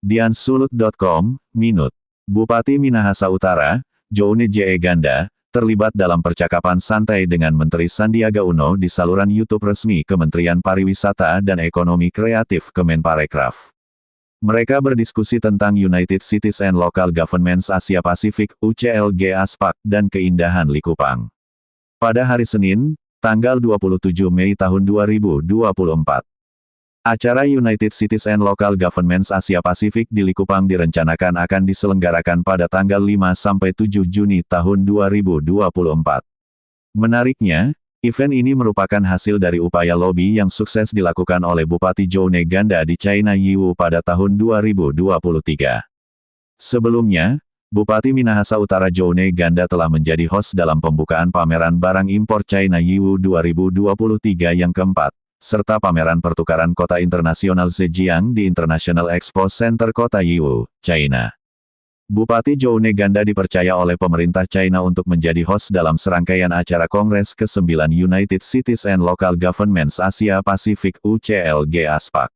Diansulut.com, Minut. Bupati Minahasa Utara, Joune J.E. Ganda, terlibat dalam percakapan santai dengan Menteri Sandiaga Uno di saluran YouTube resmi Kementerian Pariwisata dan Ekonomi Kreatif Kemenparekraf. Mereka berdiskusi tentang United Cities and Local Governments Asia Pasifik (UCLG ASPAC) dan keindahan Likupang. Pada hari Senin, tanggal 27 Mei tahun 2024. Acara United Cities and Local Governments Asia Pasifik di Likupang direncanakan akan diselenggarakan pada tanggal 5-7 Juni tahun 2024. Menariknya, event ini merupakan hasil dari upaya lobi yang sukses dilakukan oleh Bupati Joune Ganda di China Yiwu pada tahun 2023. Sebelumnya, Bupati Minahasa Utara Joune Ganda telah menjadi host dalam pembukaan pameran barang impor China Yiwu 2023 yang keempat, serta pameran pertukaran kota internasional Zhejiang di International Expo Center Kota Yiwu, China. Bupati Joune Ganda dipercaya oleh pemerintah China untuk menjadi host dalam serangkaian acara Kongres ke-9 United Cities and Local Governments Asia Pasifik (UCLG ASPAC).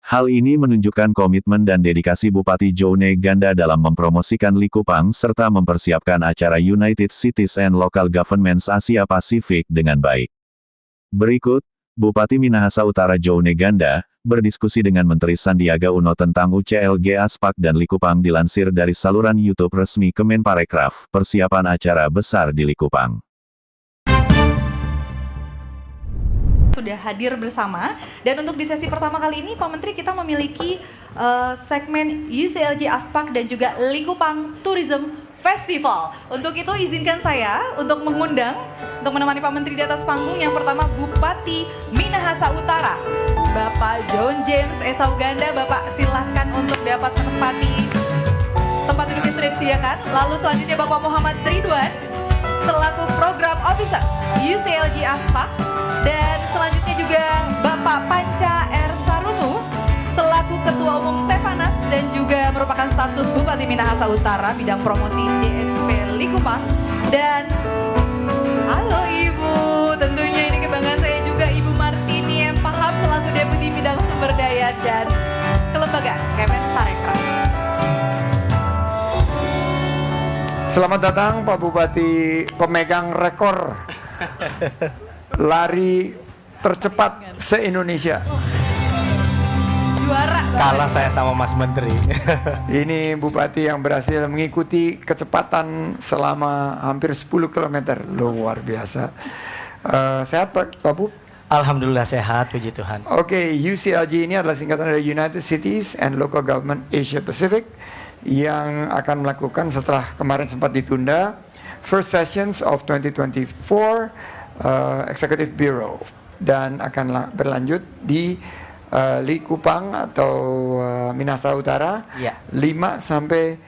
Hal ini menunjukkan komitmen dan dedikasi Bupati Joune Ganda dalam mempromosikan Likupang serta mempersiapkan acara United Cities and Local Governments Asia Pasifik dengan baik. Berikut, Bupati Minahasa Utara Joune Ganda, berdiskusi dengan Menteri Sandiaga Uno tentang UCLG ASPAC dan Likupang dilansir dari saluran YouTube resmi Kemenparekraf, persiapan acara besar di Likupang. Sudah hadir bersama, dan untuk di sesi pertama kali ini Pak Menteri kita memiliki segmen UCLG ASPAC dan juga Likupang Tourism Festival. Untuk itu izinkan saya untuk mengundang, untuk menemani Pak Menteri di atas panggung, yang pertama Bupati Minahasa Utara, Bapak John James Esau Ganda. Bapak silahkan untuk dapat menempati tempat duduk yang sudah disediakan. Lalu selanjutnya Bapak Muhammad Ridwan selaku Program Officer UCLG ASPAC, dan selanjutnya juga Bapak Panca R. Sarunu selaku Ketua Umum Stepanas dan juga merupakan stafsus Bupati Minahasa Utara bidang promosi DSP Likupang. Dan halo Ibu, tentunya ini kebanggaan saya juga Ibu Martini M. Paham selaku Deputi Bidang Sumber Daya dan Kelembagaan Kemenparekraf. Selamat datang Pak Bupati, pemegang rekor lari tercepat se-Indonesia. Juara. Kalah saya sama Mas Menteri. Ini Bupati yang berhasil mengikuti kecepatan selama hampir 10 km. Luar biasa. Sehat Pak Bu? Alhamdulillah sehat, puji Tuhan. Oke, UCLG ini adalah singkatan dari United Cities and Local Government Asia Pacific, yang akan melakukan setelah kemarin sempat ditunda First Sessions of 2024 Executive Bureau, dan akan berlanjut di Likupang atau Minahasa Utara, 5-7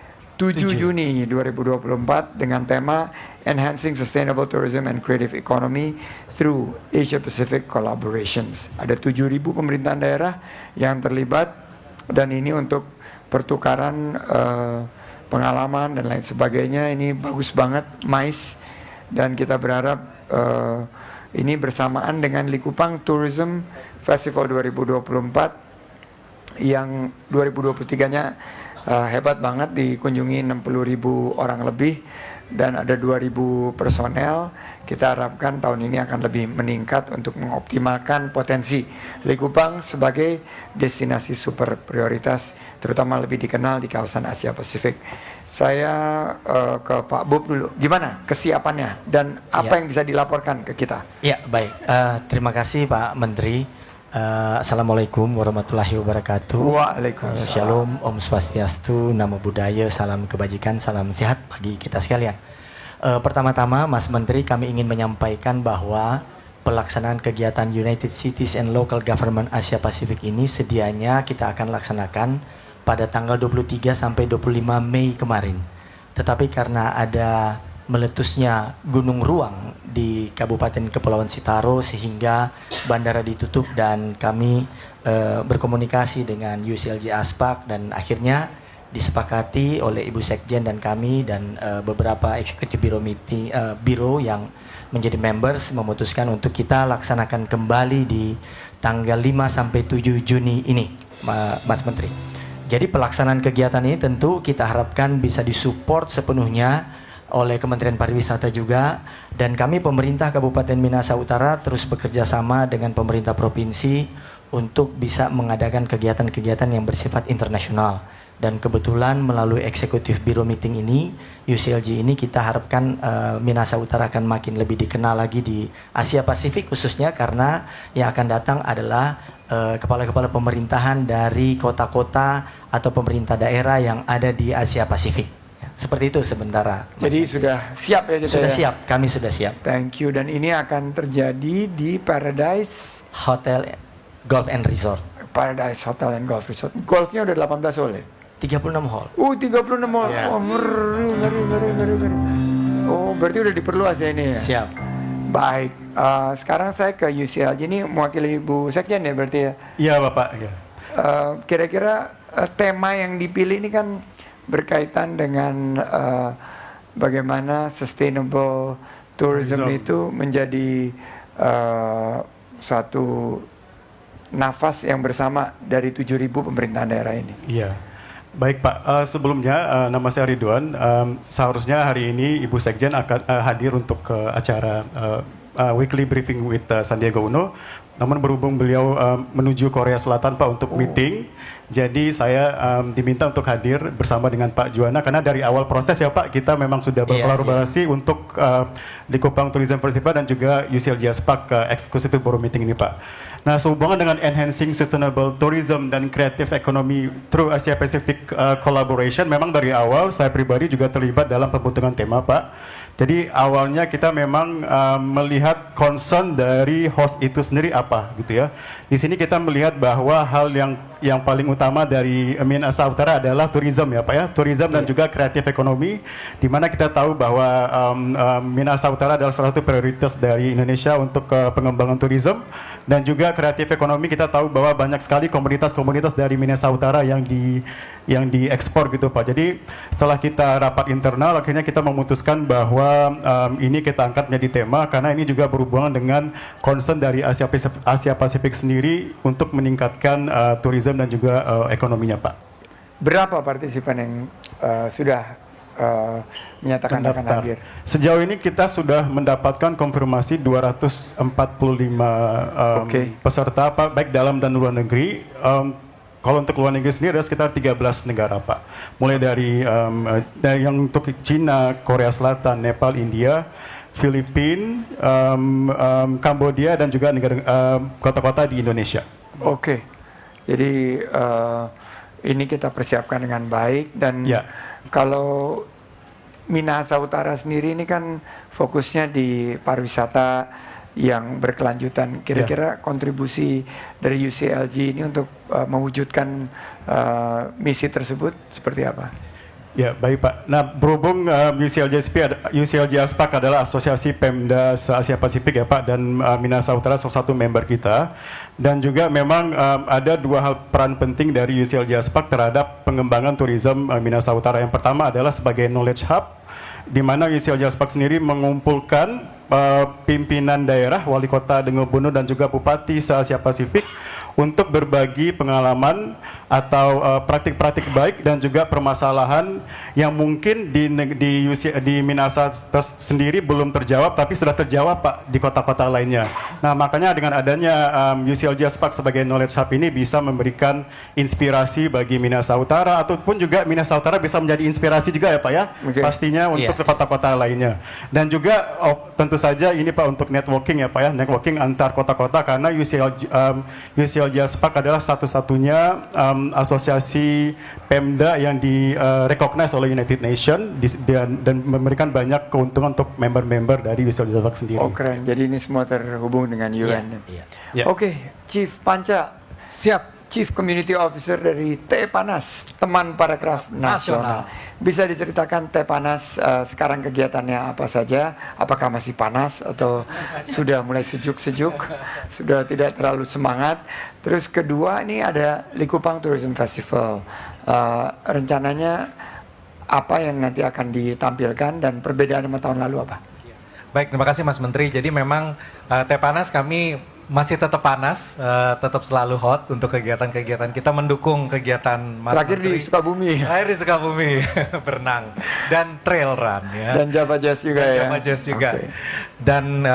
Juni 2024 dengan tema Enhancing Sustainable Tourism and Creative Economy through Asia Pacific Collaborations. Ada 7.000 pemerintahan daerah yang terlibat, dan ini untuk pertukaran pengalaman dan lain sebagainya. Ini bagus banget, MICE, dan kita berharap ini bersamaan dengan Likupang Tourism Festival 2024 yang 2023-nya hebat banget, dikunjungi 60.000 orang lebih dan ada 2.000 personel. Kita harapkan tahun ini akan lebih meningkat untuk mengoptimalkan potensi Likupang sebagai destinasi super prioritas, terutama lebih dikenal di kawasan Asia Pasifik. Saya ke Pak Bob dulu, gimana kesiapannya dan apa yang bisa dilaporkan ke kita? Ya, baik. Terima kasih Pak Menteri. Assalamualaikum warahmatullahi wabarakatuh. Waalaikumsalam. Shalom, Om Swastiastu, Namo Buddhaya, salam kebajikan, salam sehat bagi kita sekalian. Pertama-tama, Mas Menteri, kami ingin menyampaikan bahwa pelaksanaan kegiatan United Cities and Local Government Asia Pasifik ini sedianya kita akan laksanakan pada tanggal 23 sampai 25 Mei kemarin. Tetapi karena ada meletusnya gunung ruang di Kabupaten Kepulauan Sitaro sehingga bandara ditutup, dan kami berkomunikasi dengan UCLG ASPAC dan akhirnya disepakati oleh Ibu Sekjen dan kami dan beberapa eksekutif biro yang menjadi members memutuskan untuk kita laksanakan kembali di tanggal 5 sampai 7 Juni ini, Mas Menteri. Jadi pelaksanaan kegiatan ini tentu kita harapkan bisa disupport sepenuhnya oleh Kementerian Pariwisata juga, dan kami pemerintah Kabupaten Minahasa Utara terus bekerja sama dengan pemerintah provinsi untuk bisa mengadakan kegiatan-kegiatan yang bersifat internasional. Dan kebetulan melalui Executive Bureau Meeting ini, UCLG ini kita harapkan Minahasa Utara akan makin lebih dikenal lagi di Asia Pasifik, khususnya karena yang akan datang adalah kepala-kepala pemerintahan dari kota-kota atau pemerintah daerah yang ada di Asia Pasifik. Seperti itu sementara. Jadi sudah siap ya kita Sudah ya? siap, kami sudah siap. Thank you. Dan ini akan terjadi di Paradise Hotel Golf and Resort. Hotel and Golf Resort. Golfnya udah 18 hole ya? 36 hall. 36 hole. Ya. Oh, ngeri. Oh, berarti udah diperluas ya ini ya? Siap. Baik. Sekarang saya ke UCLG, ini mewakili Bu Sekjen ya berarti ya? Iya Bapak. Ya. Kira-kira tema yang dipilih ini kan berkaitan dengan bagaimana sustainable tourism itu menjadi satu nafas yang bersama dari 7.000 pemerintahan daerah ini. Iya. Baik Pak, sebelumnya nama saya Ridwan. Seharusnya hari ini Ibu Sekjen akan hadir untuk acara weekly briefing with Sandiaga Uno. Namun berhubung beliau menuju Korea Selatan Pak untuk meeting, jadi saya diminta untuk hadir bersama dengan Pak Juwana, karena dari awal proses ya Pak kita memang sudah berkolaborasi untuk Likupang Tourism Festival dan juga UCLG ASPAC Executive Bureau Meeting ini Pak. Nah, sehubungan dengan enhancing sustainable tourism dan creative economy through Asia Pacific collaboration, memang dari awal saya pribadi juga terlibat dalam pembentukan tema Pak. Jadi awalnya kita memang melihat concern dari host itu sendiri apa gitu ya. Di sini kita melihat bahwa hal yang paling utama dari Minahasa Utara adalah tourism ya Pak ya, tourism dan juga creative economy, di mana kita tahu bahwa Minahasa Utara adalah salah satu prioritas dari Indonesia untuk pengembangan tourism, dan juga creative economy kita tahu bahwa banyak sekali komunitas-komunitas dari Minahasa Utara yang diekspor gitu Pak. Jadi setelah kita rapat internal, akhirnya kita memutuskan bahwa ini kita angkat menjadi tema, karena ini juga berhubungan dengan concern dari Asia Pasifik sendiri untuk meningkatkan tourism dan juga ekonominya Pak. Berapa partisipan yang sudah menyatakan akan hadir? Sejauh ini kita sudah mendapatkan konfirmasi 245 peserta Pak, baik dalam dan luar negeri. Kalau untuk luar negeri sendiri ada sekitar 13 negara Pak. Mulai dari yang untuk Cina, Korea Selatan, Nepal, India, Filipina, Kambodia, dan juga negara kota-kota di Indonesia. Oke. Jadi ini kita persiapkan dengan baik, dan kalau Minahasa Utara sendiri ini kan fokusnya di pariwisata yang berkelanjutan. Kira-kira kontribusi dari UCLG ini untuk mewujudkan misi tersebut seperti apa? Ya, baik Pak. Nah, berhubung UCLG ASPAC adalah asosiasi Pemda se-Asia Pasifik ya Pak, dan Minahasa Utara salah satu member kita, dan juga memang ada dua hal peran penting dari UCLG ASPAC terhadap pengembangan tourism Minahasa Utara. Yang pertama adalah sebagai knowledge hub, di mana UCLG ASPAC sendiri mengumpulkan pimpinan daerah, wali kota dengan gubernur dan juga bupati se-Asia Pasifik untuk berbagi pengalaman atau praktik-praktik baik dan juga permasalahan yang mungkin di Minahasa sendiri belum terjawab, tapi sudah terjawab Pak di kota-kota lainnya. Nah, makanya dengan adanya UCLG ASPAC sebagai knowledge hub ini bisa memberikan inspirasi bagi Minahasa Utara, ataupun juga Minahasa Utara bisa menjadi inspirasi juga ya Pak ya, pastinya untuk kota-kota lainnya. Dan juga tentu saja ini Pak untuk networking ya Pak ya, networking antar kota-kota, karena UCLG ASPAC adalah satu-satunya asosiasi Pemda yang direcognize oleh United Nations dan memberikan banyak keuntungan untuk member-member dari UCLG ASPAC sendiri. Oh keren, jadi ini semua terhubung dengan UN. Oke, Chief Panca, siap. Chief Community Officer dari Tepanas, Teman Parekraf Nasional. Bisa diceritakan Tepanas sekarang kegiatannya apa saja? Apakah masih panas atau sudah mulai sejuk-sejuk? Sudah tidak terlalu semangat? Terus kedua, ini ada Likupang Tourism Festival. Rencananya apa yang nanti akan ditampilkan dan perbedaan sama tahun lalu apa? Baik, terima kasih Mas Menteri. Jadi memang Tepanas kami masih tetap panas, tetap selalu hot untuk kegiatan-kegiatan kita, mendukung kegiatan Mas Terakhir Menteri. di Sukabumi. Terakhir di Sukabumi, berenang dan trail run ya. Dan Java Jazz juga ya. Java Jazz juga. Oke. Dan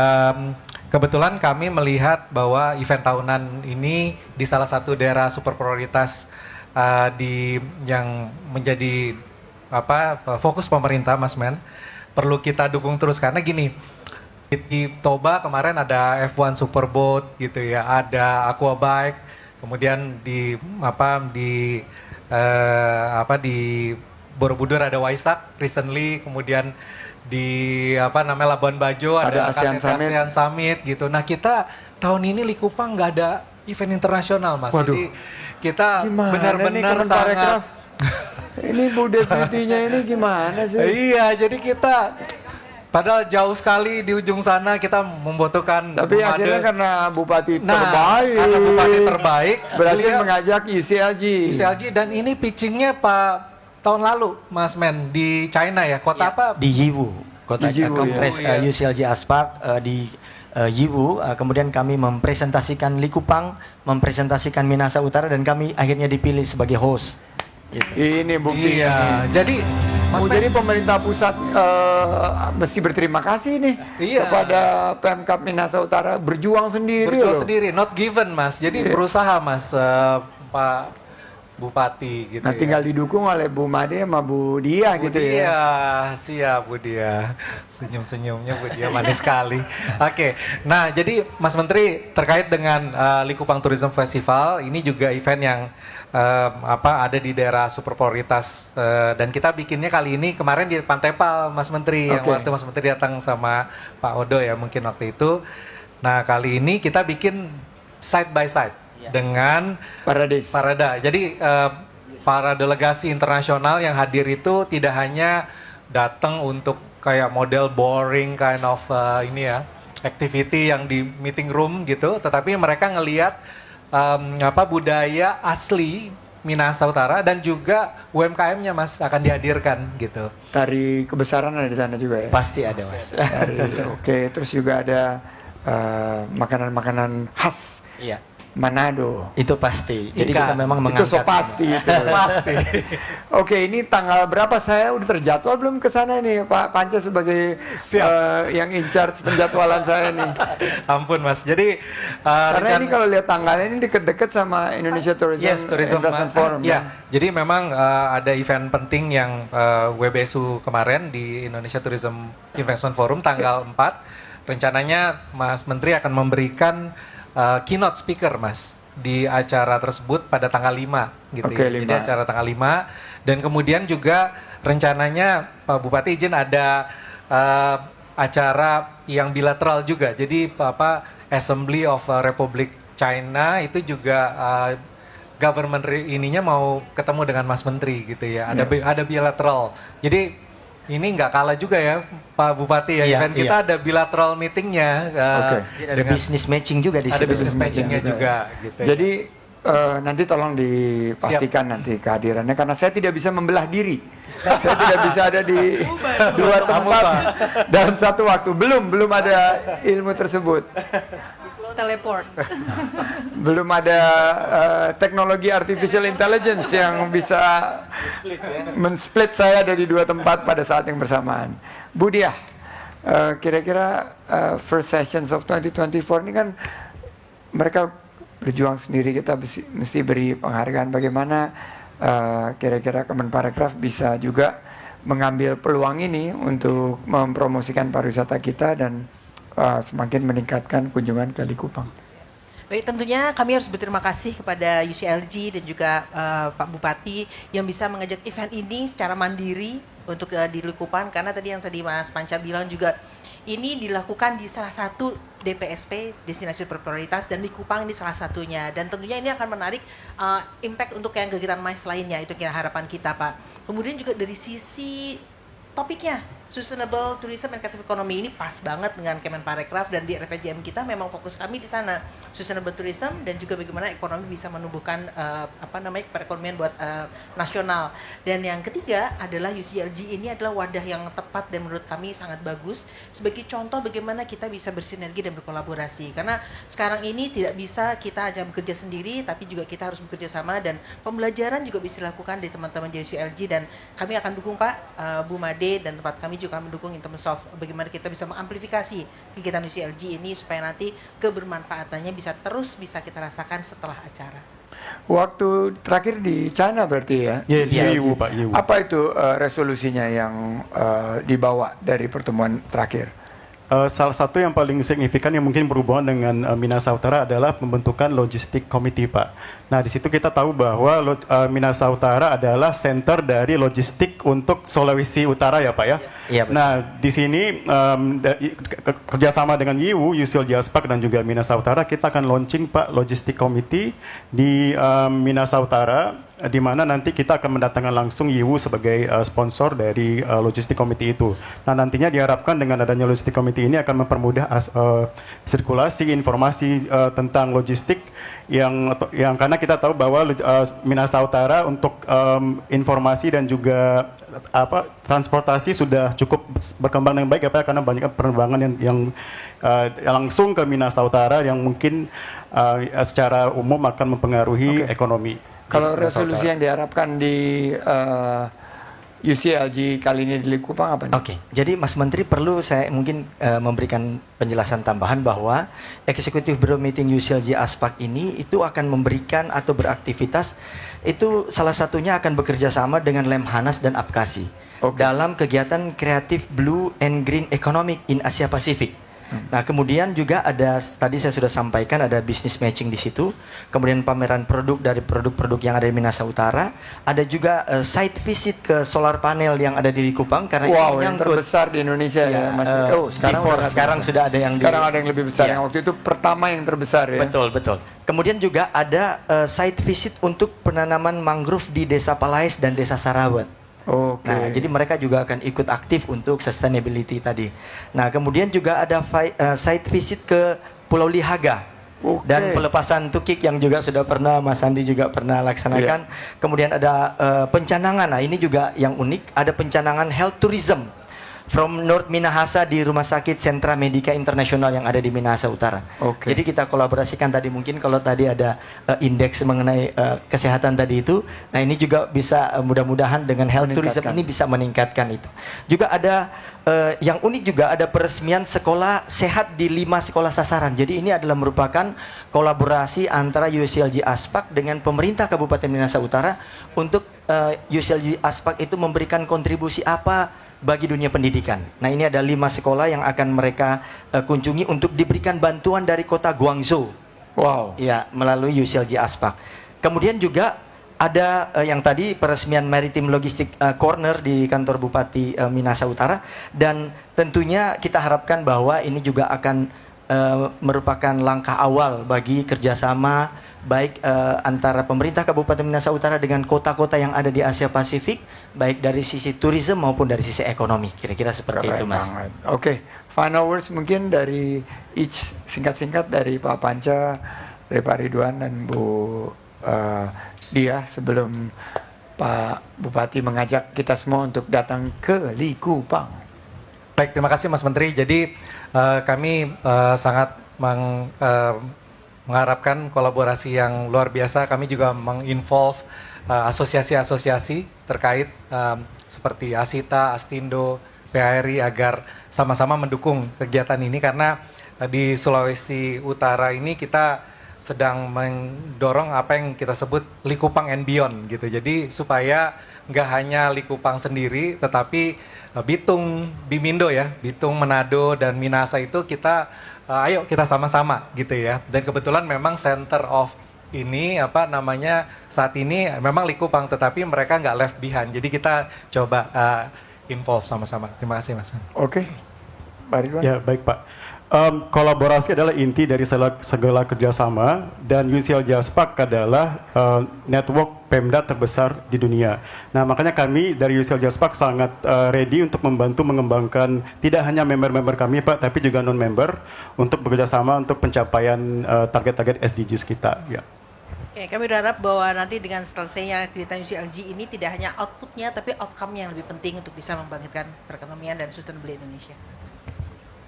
kebetulan kami melihat bahwa event tahunan ini di salah satu daerah super prioritas yang menjadi fokus pemerintah, Mas Men, perlu kita dukung terus karena gini. Di Toba kemarin ada F1 Superboat gitu ya, ada Aquabike, kemudian di Borobudur ada Waisak recently, kemudian di Labuan Bajo ada ASEAN KTT ASEAN Summit gitu. Nah kita tahun ini Likupang nggak ada event internasional, Mas. Waduh. Jadi kita Gimana benar-benar nih Kemenparekraf? sangat Ini Bude cutinya ini gimana sih? iya, jadi kita padahal jauh sekali di ujung sana kita membutuhkan Tapi Bumade. akhirnya karena Bupati Nah, terbaik, karena Bupati terbaik, berhasil beliau- mengajak UCLG. dan ini pitchingnya tahun lalu, Mas Men, di China ya, kota apa? Di Yiwu, kota Di Yiwu, Kongres ya. UCLG Aspak di Yiwu. Kemudian kami mempresentasikan Likupang, mempresentasikan Minahasa Utara, dan kami akhirnya dipilih sebagai host. Gitu. Ini bukti. Iya, jadi Mas Men, Jadi pemerintah pusat mesti berterima kasih nih Iya. kepada Pemkab Minahasa Utara, berjuang sendiri berjuang loh. sendiri, not given, Mas. Jadi Iya. berusaha, Mas, Pak Bupati gitu. Nah, ya. tinggal didukung oleh Bu Made sama Bu Diah Bu gitu ya. Dia, siap Bu Dia. Senyum-senyumnya Bu Dia manis sekali. Oke, nah jadi Mas Menteri terkait dengan Likupang Tourism Festival, ini juga event yang ada di daerah super prioritas dan kita bikinnya kali ini kemarin di Pantai Pal, Mas Menteri, yang Oke. waktu Mas Menteri datang sama Pak Odo ya mungkin waktu itu. Nah kali ini kita bikin side by side dengan Paradis. Parada. Jadi para delegasi internasional yang hadir itu tidak hanya datang untuk kayak model boring kind of activity yang di meeting room gitu, tetapi mereka ngelihat budaya asli Minahasa Utara dan juga UMKM-nya, Mas, akan dihadirkan gitu. Tari kebesaran ada di sana juga ya. Pasti ada, Mas. Oke, terus juga ada makanan-makanan khas Iya. Manado. Itu pasti. Jadi Ikan. kita memang Itu so mengangkat pasti itu. Pasti. Oke, ini tanggal berapa? Saya udah terjadwal belum ke sana nih, Pak Panca sebagai yang in charge penjadwalan saya nih. Ampun, Mas. Jadi Karena ini kalau lihat tanggalnya ini deket-deket sama Indonesia Tourism Investment Forum. Ya, jadi memang ada event penting yang WBSU kemarin di Indonesia Tourism Investment Forum tanggal 4. Rencananya Mas Menteri akan memberikan keynote speaker, Mas, di acara tersebut pada tanggal 5 gitu. Oke, ya. Jadi 5. acara tanggal 5 dan kemudian juga rencananya Pak Bupati izin ada acara yang bilateral juga. Jadi Assembly of Republic China itu juga government ininya mau ketemu dengan Mas Menteri gitu ya. Ada bilateral. Jadi ini nggak kalah juga ya Pak Bupati ya. Iya, Event kita ada bilateral meetingnya. Oke. Ada business matching juga di Ada situ. business matchingnya juga gitu. ya. Jadi nanti tolong dipastikan nanti kehadirannya karena saya tidak bisa membelah diri. Saya tidak bisa ada di dua tempat dalam satu waktu. Belum ada ilmu tersebut. Teleport. Belum ada teknologi artificial intelligence yang bisa men-split saya dari dua tempat pada saat yang bersamaan. Bu Diah, kira-kira first sessions of 2024 ini kan mereka berjuang sendiri, kita mesti beri penghargaan. Bagaimana kira-kira Kemenparekraf bisa juga mengambil peluang ini untuk mempromosikan pariwisata kita dan semakin meningkatkan kunjungan ke Likupang. Baik, tentunya kami harus berterima kasih kepada UCLG dan juga Pak Bupati yang bisa mengajak event ini secara mandiri untuk di Likupang, karena tadi Mas Panca bilang juga ini dilakukan di salah satu DPSP, destinasi berprioritas, dan Likupang ini salah satunya. Dan tentunya ini akan menarik impact untuk yang kegiatan MICE lainnya, itu kira harapan kita, Pak. Kemudian juga dari sisi topiknya Sustainable Tourism and Creative Economy ini pas banget dengan Kemenparekraf, dan di RPJM kita memang fokus kami di sana, Sustainable Tourism dan juga bagaimana ekonomi bisa menumbuhkan perekonomian buat nasional. Dan yang ketiga adalah UCLG ini adalah wadah yang tepat dan menurut kami sangat bagus sebagai contoh bagaimana kita bisa bersinergi dan berkolaborasi. Karena sekarang ini tidak bisa kita hanya bekerja sendiri, tapi juga kita harus bekerja sama, dan pembelajaran juga bisa dilakukan di teman-teman di UCLG, dan kami akan dukung Pak, Bu Made, dan tempat kami juga mendukung in terms of bagaimana kita bisa mengamplifikasi kegiatan UCLG ini supaya nanti kebermanfaatannya bisa kita rasakan setelah acara. Waktu terakhir di China berarti ya? Yes, Di Yiwu, Pak, Yiwu. Apa itu resolusinya yang dibawa dari pertemuan terakhir? Salah satu yang paling signifikan yang mungkin berhubungan dengan Minahasa Utara adalah pembentukan logistik committee, Pak. Nah, di situ kita tahu bahwa Minahasa Utara adalah center dari logistik untuk Sulawesi Utara ya, Pak ya. Iya, betul. Nah, di sini kerjasama dengan Yiwu, UCLG Aspak dan juga Minahasa Utara, kita akan launching Pak logistik committee di Minahasa Utara, di mana nanti kita akan mendatangkan langsung Yiwu sebagai sponsor dari logistik committee itu. Nah, nantinya diharapkan dengan adanya logistik committee ini akan mempermudah sirkulasi informasi tentang logistik yang karena kita tahu bahwa Minahasa Utara untuk informasi dan juga transportasi sudah cukup berkembang dengan baik ya Pak, karena banyak penerbangan yang langsung ke Minahasa Utara yang mungkin secara umum akan mempengaruhi ekonomi. Kalau resolusi yang diharapkan di UCLG kali ini di Likupang apa nih? Oke, jadi Mas Menteri perlu saya mungkin memberikan penjelasan tambahan bahwa Executive Bureau Meeting UCLG Aspak ini itu akan memberikan atau beraktivitas itu salah satunya akan bekerja sama dengan Lemhanas dan Apkasi dalam kegiatan Creative Blue and Green Economic in Asia Pacific. Nah, kemudian juga ada, tadi saya sudah sampaikan ada business matching di situ, kemudian pameran produk dari produk-produk yang ada di Minahasa Utara, ada juga site visit ke solar panel yang ada di Likupang karena Wow, ini yang terbesar di Indonesia ya, Mas. sekarang sudah ada yang sekarang ada yang lebih besar, yang waktu itu pertama yang terbesar ya. Betul, betul. Kemudian juga ada site visit untuk penanaman mangrove di Desa Palais dan Desa Sarawet. Oke. Nah, jadi mereka juga akan ikut aktif untuk sustainability tadi. Nah, kemudian juga ada site visit ke Pulau Lihaga dan pelepasan tukik yang juga sudah pernah Mas Andi juga pernah laksanakan. Kemudian ada pencanangan. Nah, ini juga yang unik, ada pencanangan health tourism from North Minahasa di Rumah Sakit Sentra Medica Internasional yang ada di Minahasa Utara. Jadi kita kolaborasikan tadi, mungkin kalau tadi ada indeks mengenai kesehatan tadi itu, nah ini juga bisa mudah-mudahan dengan health tourism ini bisa meningkatkan itu. Juga ada yang unik juga ada peresmian sekolah sehat di 5 sekolah sasaran. Jadi ini adalah merupakan kolaborasi antara UCLG Aspak dengan pemerintah Kabupaten Minahasa Utara untuk UCLG Aspak itu memberikan kontribusi apa bagi dunia pendidikan. Nah, ini ada 5 sekolah yang akan mereka kunjungi untuk diberikan bantuan dari kota Guangzhou. Wow. Ya, melalui UCLG Aspak. Kemudian juga ada yang tadi peresmian Maritim Logistik Corner di kantor Bupati Minahasa Utara, dan tentunya kita harapkan bahwa ini juga akan merupakan langkah awal bagi kerjasama baik antara pemerintah Kabupaten Minahasa Utara dengan kota-kota yang ada di Asia Pasifik, baik dari sisi tourism maupun dari sisi ekonomi. Kira-kira seperti itu, Mas. Oke, final words mungkin dari each singkat-singkat dari Pak Panca, dari Pak Ridwan dan Bu Dia sebelum Pak Bupati mengajak kita semua untuk datang ke Likupang. Baik, terima kasih Mas Menteri. Jadi kami sangat mengharapkan kolaborasi yang luar biasa. Kami juga menginvolve asosiasi-asosiasi terkait seperti Asita, Astindo, PHRI agar sama-sama mendukung kegiatan ini, karena di Sulawesi Utara ini kita sedang mendorong apa yang kita sebut Likupang and Beyond gitu. Jadi supaya nggak hanya Likupang sendiri, tetapi Bitung, Bimindo ya, Bitung, Manado dan Minahasa itu kita ayo kita sama-sama gitu ya. Dan kebetulan memang center of ini saat ini memang Likupang, tetapi mereka nggak left behind. Jadi kita coba involve sama-sama. Terima kasih Mas. Oke, Pak Ridwan. Ya baik Pak. Kolaborasi adalah inti dari segala kerjasama, dan UCLG Aspak adalah network Pemda terbesar di dunia. Nah, makanya kami dari UCLG Aspak sangat ready untuk membantu mengembangkan tidak hanya member-member kami, Pak, tapi juga non-member untuk bekerjasama untuk pencapaian target-target SDGs kita. Ya. Oke, kami berharap bahwa nanti dengan selesainya kegiatan UCLG ini tidak hanya outputnya, tapi outcome yang lebih penting untuk bisa membangkitkan perekonomian dan sustainable Indonesia.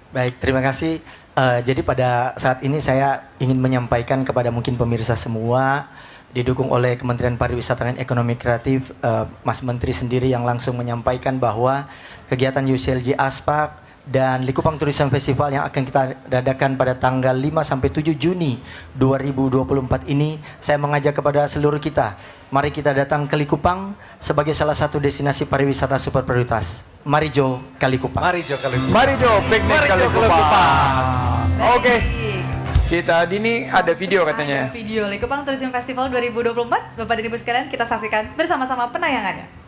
Baik, terima kasih. Jadi pada saat ini saya ingin menyampaikan kepada mungkin pemirsa semua, didukung oleh Kementerian Pariwisata dan Ekonomi Kreatif, Mas Menteri sendiri yang langsung menyampaikan bahwa kegiatan UCLG Aspak dan Likupang Tourism Festival yang akan kita adakan pada tanggal 5-7 Juni 2024 ini, saya mengajak kepada seluruh kita, mari kita datang ke Likupang sebagai salah satu destinasi pariwisata super prioritas. Mari Jo ke Likupang. Mari Jo ke Likupang. Mari Jo, piknik ke Likupang. Oke. Kita ini ada video katanya. Ada video Likupang Tourism Festival 2024. Bapak dan Ibu sekalian, kita saksikan bersama-sama penayangannya.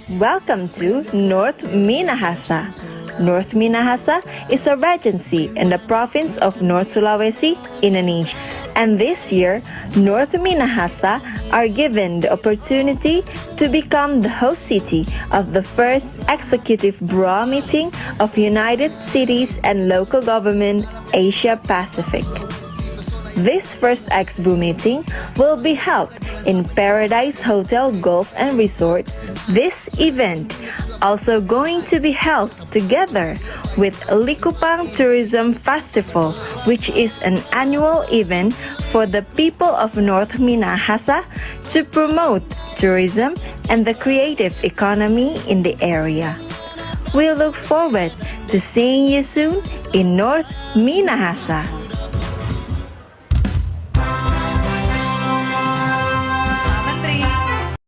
Welcome to North Minahasa. North Minahasa is a regency in the province of North Sulawesi, Indonesia. And this year, North Minahasa are given the opportunity to become the host city of the first executive BRA meeting of United Cities and Local Government Asia Pacific. This first Expo meeting will be held in Paradise Hotel Golf and Resort. This event also going to be held together with Likupang Tourism Festival, which is an annual event for the people of North Minahasa to promote tourism and the creative economy in the area. We look forward to seeing you soon in North Minahasa.